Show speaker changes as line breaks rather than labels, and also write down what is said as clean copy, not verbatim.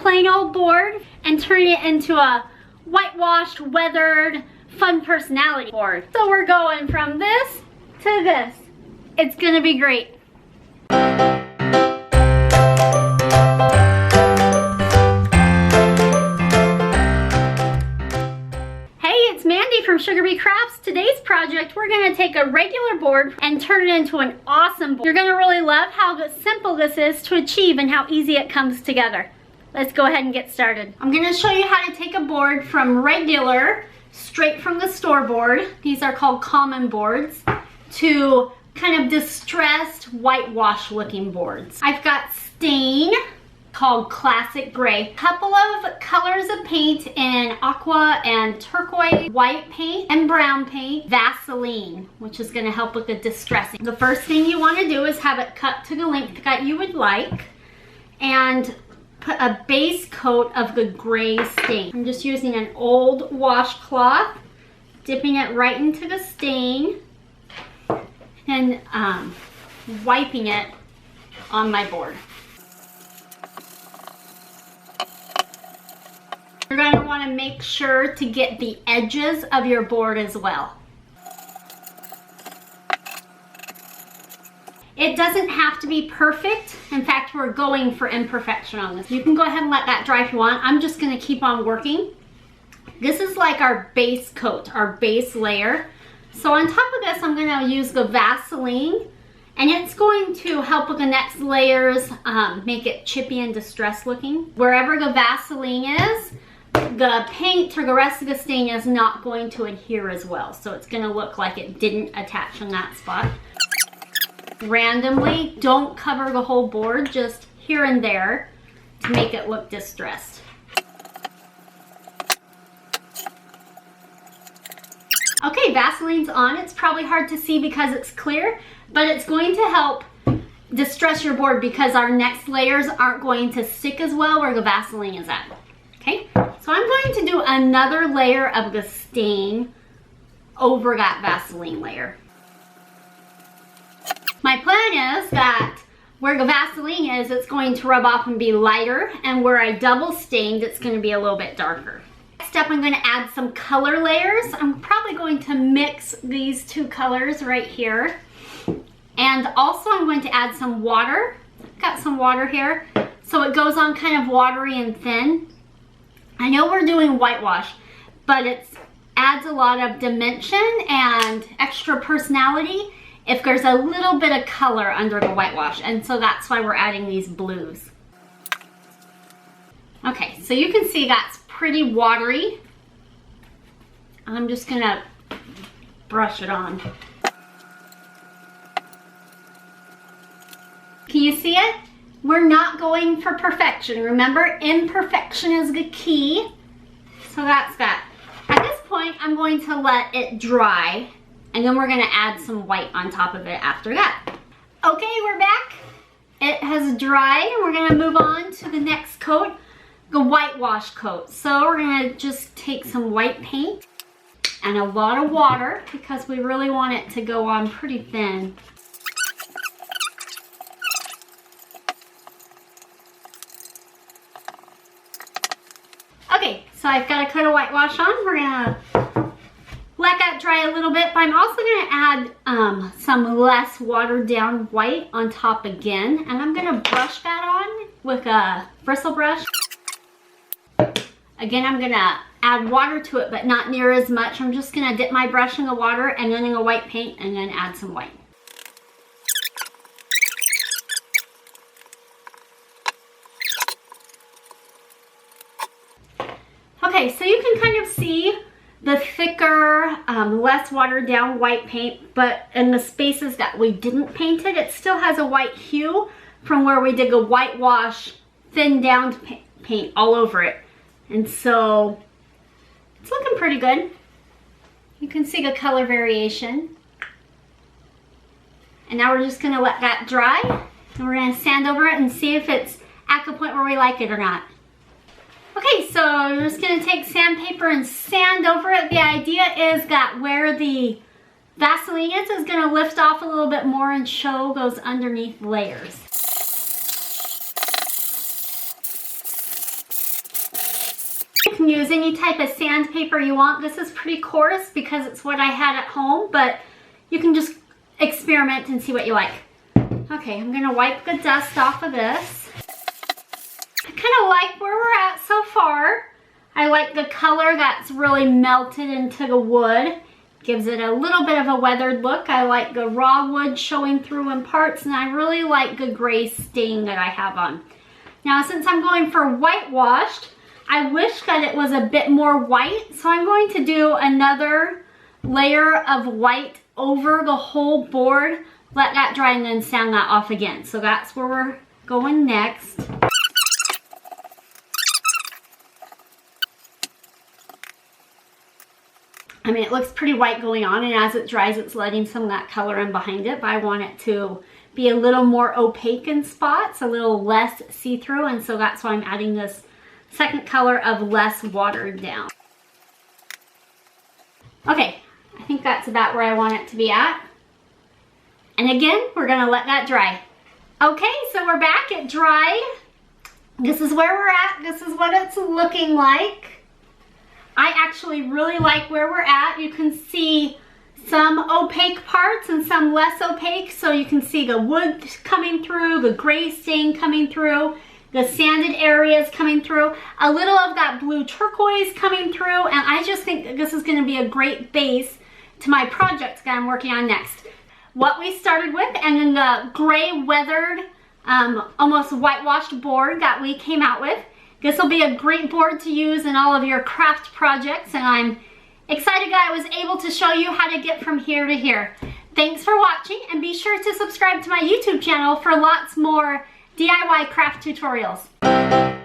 plain old board and turn it into a whitewashed, weathered, fun personality board. So we're going from this to this. It's gonna be great. From Sugar Bee Crafts. Today's project, we're going to take a regular board and turn it into an awesome board. You're going to really love how simple this is to achieve and how easy it comes together. Let's go ahead and get started. I'm going to show you how to take a board from regular, straight from the store board, these are called common boards, to kind of distressed whitewash looking boards. I've got stain, called Classic Gray. Couple of colors of paint in aqua and turquoise, white paint and brown paint, Vaseline, which is going to help with the distressing. The first thing you want to do is have it cut to the length that you would like and put a base coat of the gray stain. I'm just using an old washcloth, dipping it right into the stain and wiping it on my board. You're going to want to make sure to get the edges of your board as well. It doesn't have to be perfect. In fact, we're going for imperfection on this. You can go ahead and let that dry if you want. I'm just going to keep on working. This is like our base coat, our base layer. So on top of this, I'm going to use the Vaseline, and it's going to help with the next layers, make it chippy and distressed looking. Wherever the Vaseline is, the paint or the rest of the stain is not going to adhere as well. So it's going to look like it didn't attach in that spot. Randomly, don't cover the whole board, just here and there to make it look distressed. Okay, Vaseline's on. It's probably hard to see because it's clear, but it's going to help distress your board because our next layers aren't going to stick as well where the Vaseline is at. Okay, so I'm going to do another layer of the stain over that Vaseline layer. My plan is that where the Vaseline is, it's going to rub off and be lighter, and where I double stained, it's going to be a little bit darker. Next up, I'm going to add some color layers. I'm probably going to mix these two colors right here. And also I'm going to add some water. I've got some water here, so it goes on kind of watery and thin. I know we're doing whitewash, but it adds a lot of dimension and extra personality if there's a little bit of color under the whitewash, and so that's why we're adding these blues. Okay, so you can see that's pretty watery. I'm just gonna brush it on. Can you see it? We're not going for perfection. Remember, imperfection is the key. So that's that. At this point, I'm going to let it dry, and then we're going to add some white on top of it after that. Okay, we're back. It has dried, and we're going to move on to the next coat, the whitewash coat. So we're going to just take some white paint and a lot of water because we really want it to go on pretty thin. Okay, so I've got a coat of whitewash on. We're gonna let that dry a little bit, but I'm also gonna add some less watered down white on top again, and I'm gonna brush that on with a bristle brush. Again, I'm gonna add water to it, but not near as much. I'm just gonna dip my brush in the water and then in the white paint and then add some white. Okay, so you can kind of see the thicker, less watered down white paint, but in the spaces that we didn't paint it, it still has a white hue from where we did the whitewash thin down paint all over it. And so it's looking pretty good. You can see the color variation. And now we're just gonna let that dry, and we're gonna sand over it and see if it's at the point where we like it or not. Okay, so you're just gonna take sandpaper and sand over it. The idea is that where the Vaseline is gonna lift off a little bit more and show those underneath layers. can use any type of sandpaper you want. This is pretty coarse because it's what I had at home, but you can just experiment and see what you like. Okay, I'm gonna wipe the dust off of this. I kind of like where we're at so far. I like the color that's really melted into the wood. Gives it a little bit of a weathered look. I like the raw wood showing through in parts, and I really like the gray stain that I have on. Now, since I'm going for whitewashed, I wish that it was a bit more white, so I'm going to do another layer of white over the whole board, let that dry, and then sand that off again. So that's where we're going next. I mean, it looks pretty white going on, and as it dries, it's letting some of that color in behind it, but I want it to be a little more opaque in spots, a little less see-through, and so that's why I'm adding this second color of less watered down. Okay, I think that's about where I want it to be at. And again, we're gonna let that dry. Okay, so we're back, it dried. This is where we're at, this is what it's looking like. I actually really like where we're at. You can see some opaque parts and some less opaque, so you can see the wood coming through, the gray stain coming through, the sanded areas coming through, a little of that blue turquoise coming through, and I just think that this is going to be a great base to my project that I'm working on next. What we started with, and then the gray weathered, almost whitewashed board that we came out with. This will be a great board to use in all of your craft projects, and I'm excited that I was able to show you how to get from here to here. Thanks for watching, and be sure to subscribe to my YouTube channel for lots more DIY craft tutorials.